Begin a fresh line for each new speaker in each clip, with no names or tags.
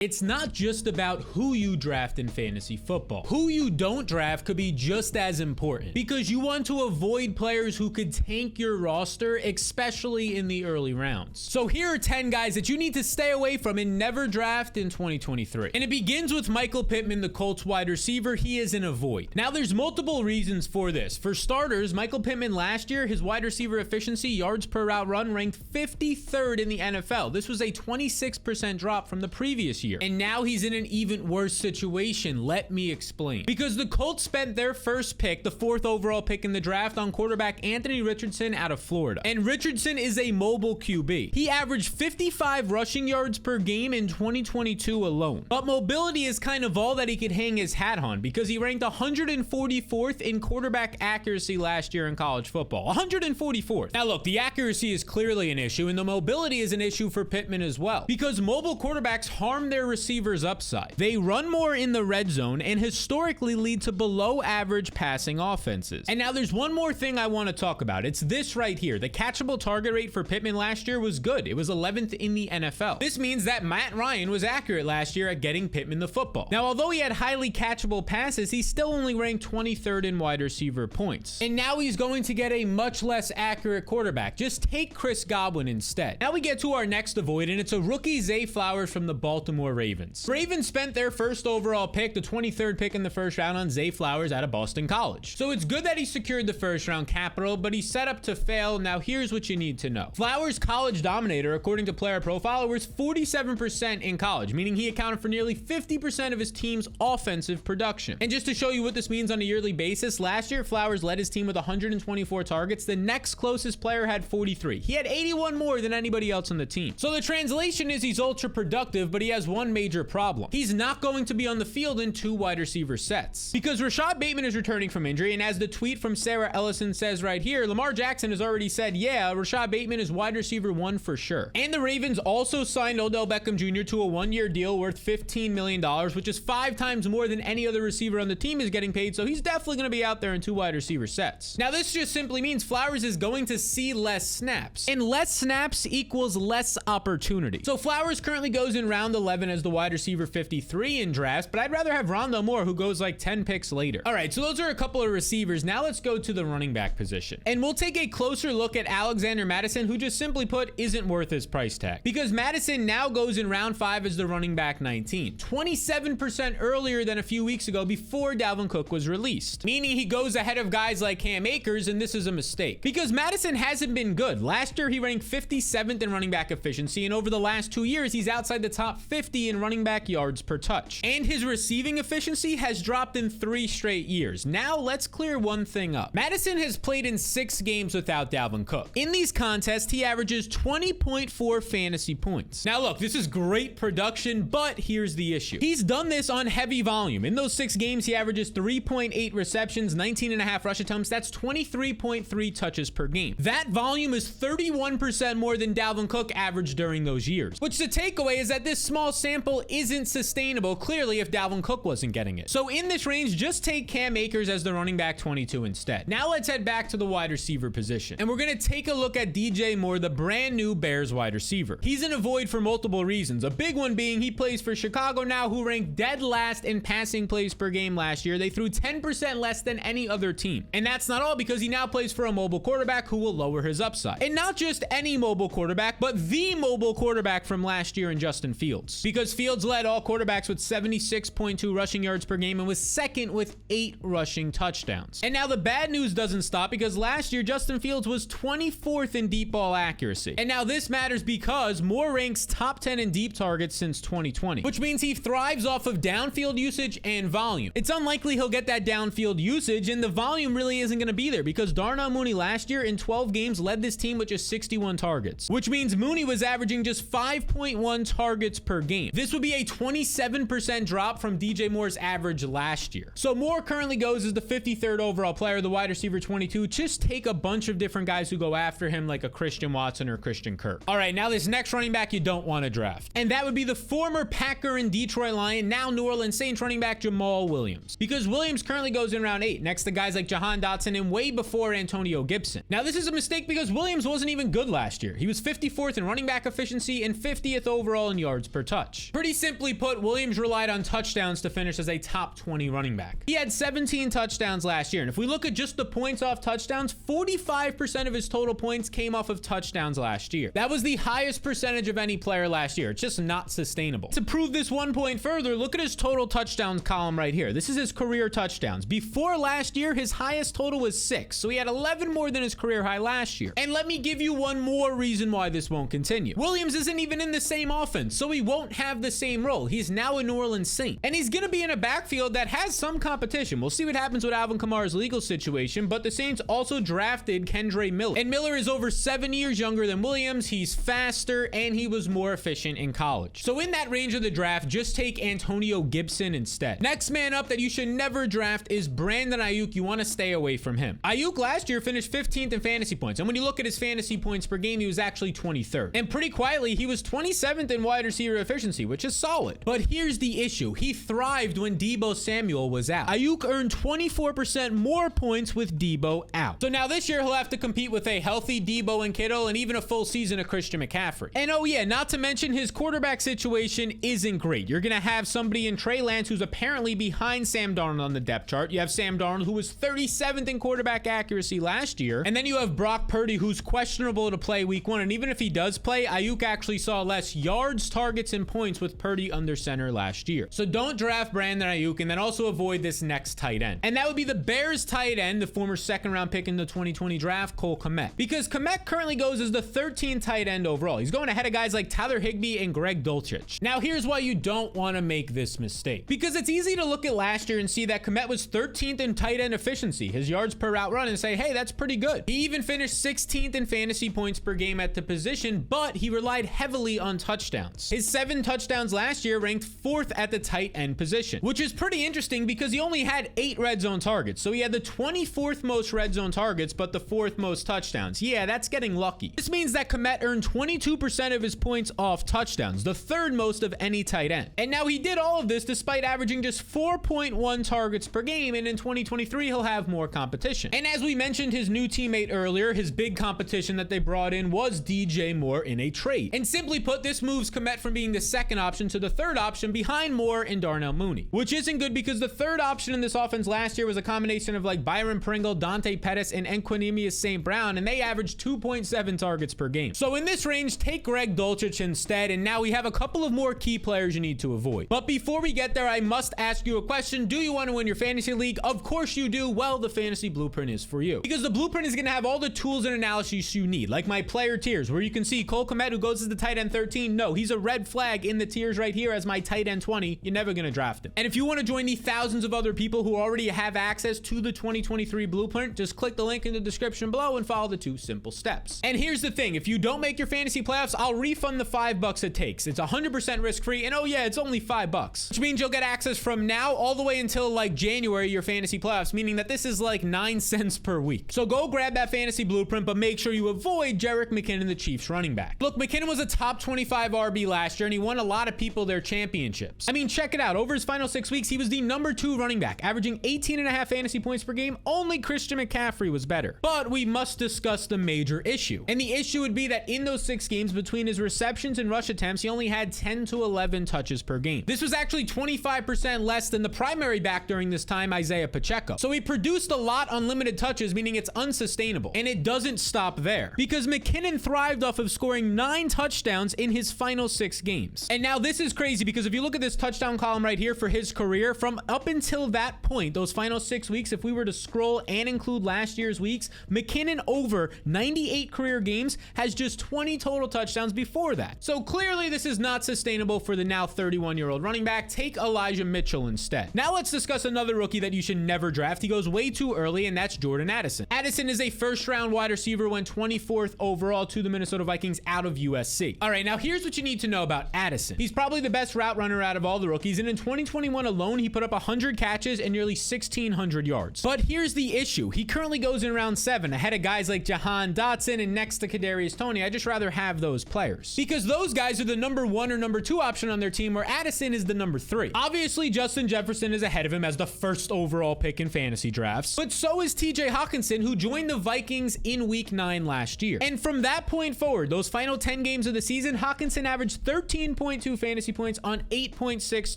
It's not just about who you draft in fantasy football. Who you don't draft could be just as important because you want to avoid players who could tank your roster, especially in the early rounds. So here are 10 guys that you need to stay away from and never draft in 2023. And it begins with Michael Pittman, the Colts wide receiver. He is an avoid. Now there's multiple reasons for this. For starters, Michael Pittman last year, his wide receiver efficiency, yards per route run, ranked 53rd in the NFL. This was a 26% drop from the previous year. And now he's in an even worse situation. Let me explain. Because the Colts spent their first pick, the 4th overall pick in the draft, on quarterback Anthony Richardson out of Florida. And Richardson is a mobile QB. He averaged 55 rushing yards per game in 2022 alone. But mobility is kind of all that he could hang his hat on because he ranked 144th in quarterback accuracy last year in college football. 144th. Now look, the accuracy is clearly an issue and the mobility is an issue for Pittman as well because mobile quarterbacks harm their receivers' upside. They run more in the red zone and historically lead to below average passing offenses. And now there's one more thing I want to talk about. It's this right here. The catchable target rate for Pittman last year was good. It was 11th in the NFL. This means that Matt Ryan was accurate last year at getting Pittman the football. Now, although he had highly catchable passes, he still only ranked 23rd in wide receiver points. And now he's going to get a much less accurate quarterback. Just take Chris Godwin instead. Now we get to our next avoid, and it's a rookie Zay Flowers from the Baltimore Ravens. Ravens spent their first overall pick, the 23rd pick in the first round, on Zay Flowers out of Boston College. So it's good that he secured the first round capital, but he's set up to fail. Now here's what you need to know. Flowers' college dominator, according to Player Profiler, was 47% in college, meaning he accounted for nearly 50% of his team's offensive production. And just to show you what this means on a yearly basis, last year Flowers led his team with 124 targets. The next closest player had 43. He had 81 more than anybody else on the team. So the translation is he's ultra productive, but he has one major problem. He's not going to be on the field in 2 wide receiver sets because Rashad Bateman is returning from injury. And as the tweet from Sarah Ellison says right here, Lamar Jackson has already said, yeah, Rashad Bateman is wide receiver 1 for sure. And the Ravens also signed Odell Beckham Jr. to a 1-year deal worth $15 million, which is 5 times more than any other receiver on the team is getting paid. So he's definitely going to be out there in 2 wide receiver sets. Now this just simply means Flowers is going to see less snaps, and less snaps equals less opportunity. So Flowers currently goes in round 11 as the wide receiver 53 in drafts, but I'd rather have Rondale Moore, who goes like 10 picks later. All right, so those are a couple of receivers. Now let's go to the running back position. And we'll take a closer look at Alexander Mattison, who just simply put isn't worth his price tag. Because Mattison now goes in round 5 as the running back 19. 27% earlier than a few weeks ago before Dalvin Cook was released. Meaning he goes ahead of guys like Cam Akers, and this is a mistake. Because Mattison hasn't been good. Last year he ranked 57th in running back efficiency, and over the last 2 years he's outside the top 50 in running back yards per touch. And his receiving efficiency has dropped in 3 straight years. Now let's clear one thing up. Mattison has played in 6 games without Dalvin Cook. In these contests, he averages 20.4 fantasy points. Now look, this is great production, but here's the issue. He's done this on heavy volume. In those 6 games, he averages 3.8 receptions, 19.5 rush attempts. That's 23.3 touches per game. That volume is 31% more than Dalvin Cook averaged during those years. Which the takeaway is that this small sample isn't sustainable, clearly, if Dalvin Cook wasn't getting it. So in this range, just take Cam Akers as the running back 22 instead. Now let's head back to the wide receiver position. And we're going to take a look at DJ Moore, the brand new Bears wide receiver. He's in a void for multiple reasons. A big one being he plays for Chicago now, who ranked dead last in passing plays per game last year. They threw 10% less than any other team. And that's not all, because he now plays for a mobile quarterback who will lower his upside. And not just any mobile quarterback, but the mobile quarterback from last year in Justin Fields. Because Fields led all quarterbacks with 76.2 rushing yards per game and was second with 8 rushing touchdowns. And now the bad news doesn't stop, because last year Justin Fields was 24th in deep ball accuracy. And now this matters because Moore ranks top 10 in deep targets since 2020, which means he thrives off of downfield usage and volume. It's unlikely he'll get that downfield usage, and the volume really isn't going to be there because Darnell Mooney last year in 12 games led this team with just 61 targets, which means Mooney was averaging just 5.1 targets per game. This would be a 27% drop from DJ Moore's average last year. So Moore currently goes as the 53rd overall player, the wide receiver 22. Just take a bunch of different guys who go after him, like a Christian Watson or Christian Kirk. All right, now this next running back you don't want to draft, and that would be the former Packer and Detroit Lion, now New Orleans Saints running back Jamal Williams. Because Williams currently goes in round 8 next to guys like Jahan Dotson and way before Antonio Gibson. Now this is a mistake because Williams wasn't even good last year. He was 54th in running back efficiency and 50th overall in yards per touch. touch. Pretty simply put, Williams relied on touchdowns to finish as a top 20 running back. He had 17 touchdowns last year, and if we look at just the points off touchdowns, 45% of his total points came off of touchdowns last year. That was the highest percentage of any player last year. It's just not sustainable. To prove this 1 point further, look at his total touchdowns column right here. This is his career touchdowns. Before last year, his highest total was 6, so he had 11 more than his career high last year. And let me give you one more reason why this won't continue. Williams isn't even in the same offense, so he won't have the same role. He's now a New Orleans Saint, and he's gonna be in a backfield that has some competition. We'll see what happens with Alvin Kamara's legal situation, but the Saints also drafted Kendre Miller, and Miller is over 7 years younger than Williams. He's faster, and he was more efficient in college. So in that range of the draft, just take Antonio Gibson instead. Next man up that you should never draft is Brandon Ayuk. You want to stay away from him. Ayuk last year finished 15th in fantasy points, and when you look at his fantasy points per game, he was actually 23rd. And pretty quietly, he was 27th in wide receiver efficiency, which is solid. But here's the issue. He thrived when Deebo Samuel was out. Ayuk earned 24% more points with Deebo out. So now this year, he'll have to compete with a healthy Deebo and Kittle and even a full season of Christian McCaffrey. And oh yeah, not to mention his quarterback situation isn't great. You're going to have somebody in Trey Lance who's apparently behind Sam Darnold on the depth chart. You have Sam Darnold, who was 37th in quarterback accuracy last year. And then you have Brock Purdy, who's questionable to play week 1. And even if he does play, Ayuk actually saw less yards, targets, and points with Purdy under center last year. So don't draft Brandon Ayuk, and then also avoid this next tight end. And that would be the Bears tight end, the former second-round pick in the 2020 draft, Cole Kmet. Because Kmet currently goes as the 13th tight end overall. He's going ahead of guys like Tyler Higbee and Greg Dulcich. Now, here's why you don't want to make this mistake. Because it's easy to look at last year and see that Kmet was 13th in tight end efficiency, his yards per route run, and say, hey, that's pretty good. He even finished 16th in fantasy points per game at the position, but he relied heavily on touchdowns. His 7 touchdowns last year ranked 4th at the tight end position, which is pretty interesting because he only had 8 red zone targets. So he had the 24th most red zone targets, but the 4th most touchdowns. Yeah, that's getting lucky. This means that Kmet earned 22% of his points off touchdowns, the 3rd most of any tight end. And now he did all of this despite averaging just 4.1 targets per game, and in 2023 he'll have more competition. And as we mentioned his new teammate earlier, his big competition that they brought in was DJ Moore in a trade. And simply put, this moves Kmet from being the 2nd option to the 3rd option behind Moore and Darnell Mooney, which isn't good because the 3rd option in this offense last year was a combination of like Byron Pringle, Dante Pettis, and Equanimeous St. Brown, and they averaged 2.7 targets per game. So in this range, take Greg Dulcich instead, and now we have a couple of more key players you need to avoid. But before we get there, I must ask you a question. Do you want to win your fantasy league? Of course you do. Well, the Fantasy Blueprint is for you, because the Blueprint is going to have all the tools and analyses you need, like my player tiers, where you can see Cole Kmet, who goes as the tight end 13. No, he's a red flag in the tiers right here as my tight end 20. You're never going to draft him. And if you want to join the thousands of other people who already have access to the 2023 Blueprint, just click the link in the description below and follow the 2 simple steps. And here's the thing. If you don't make your fantasy playoffs, I'll refund the $5 it takes. It's 100% risk-free, and oh yeah, it's only $5, which means you'll get access from now all the way until like January, your fantasy playoffs, meaning that this is like 9 cents per week. So go grab that fantasy blueprint, but make sure you avoid Jerick McKinnon, the Chiefs running back. Look, McKinnon was a top 25 RB last year, and he won a lot of people their championships. I mean, check it out. Over his final 6 weeks, he was the number 2 running back, averaging 18.5 fantasy points per game. Only Christian McCaffrey was better. But we must discuss the major issue. And the issue would be that in those 6 games, between his receptions and rush attempts, he only had 10 to 11 touches per game. This was actually 25% less than the primary back during this time, Isaiah Pacheco. So he produced a lot on limited touches, meaning it's unsustainable. And it doesn't stop there, because McKinnon thrived off of scoring 9 touchdowns in his final 6 games. And now this is crazy, because if you look at this touchdown column right here for his career, from up until that point, those final 6 weeks, if we were to scroll and include last year's weeks, McKinnon over 98 career games has just 20 total touchdowns before that. So clearly this is not sustainable for the now 31-year-old running back. Take Elijah Mitchell instead. Now let's discuss another rookie that you should never draft. He goes way too early, and that's Jordan Addison. Addison is a first-round wide receiver, went 24th overall to the Minnesota Vikings out of USC. All right, now here's what you need to know about Addison. He's probably the best route runner out of all the rookies, and in 2021 alone, he put up 100 catches and nearly 1,600 yards. But here's the issue. He currently goes in round 7, ahead of guys like Jahan Dotson and next to Kadarius Toney. I just rather have those players, because those guys are the number 1 or number 2 option on their team, where Addison is the number 3. Obviously, Justin Jefferson is ahead of him as the first overall pick in fantasy drafts, but so is TJ Hawkinson, who joined the Vikings in week 9 last year. And from that point forward, those final 10 games of the season, Hawkinson averaged 13.2 7.2 fantasy points on 8.6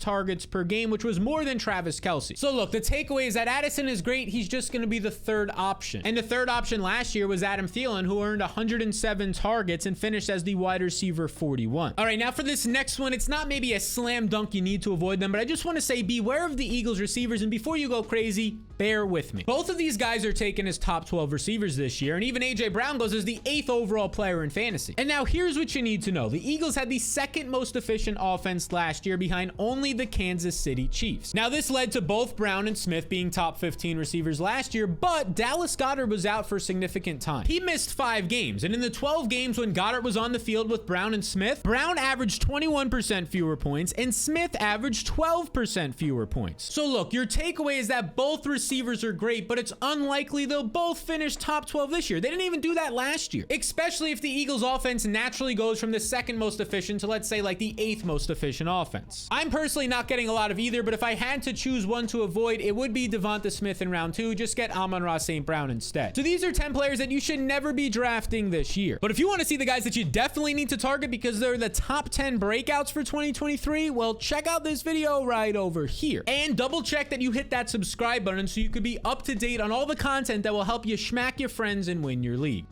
targets per game, which was more than Travis Kelce. So look, the takeaway is that Addison is great. He's just going to be the third option. And the third option last year was Adam Thielen, who earned 107 targets and finished as the wide receiver 41. All right, now for this next one, it's not maybe a slam dunk you need to avoid them, but I just want to say beware of the Eagles receivers, and before you go crazy, bear with me. Both of these guys are taken as top 12 receivers this year, and even AJ Brown goes as the 8th overall player in fantasy. And now here's what you need to know. The Eagles had the second most efficient offense last year behind only the Kansas City Chiefs. Now this led to both Brown and Smith being top 15 receivers last year, but Dallas Goedert was out for significant time. He missed 5 games, and in the 12 games when Goedert was on the field with Brown and Smith, Brown averaged 21% fewer points and Smith averaged 12% fewer points. So look, your takeaway is that both receivers are great, but it's unlikely they'll both finish top 12 this year. They didn't even do that last year, especially if the Eagles offense naturally goes from the second most efficient to, let's say, like the 8th most efficient offense. I'm personally not getting a lot of either, but if I had to choose one to avoid, it would be Devonta Smith in round 2. Just get Amon-Ra St. Brown instead. So these are 10 players that you should never be drafting this year. But if you want to see the guys that you definitely need to target because they're the top 10 breakouts for 2023, well, check out this video right over here. And double check that you hit that subscribe button so you could be up to date on all the content that will help you smack your friends and win your league.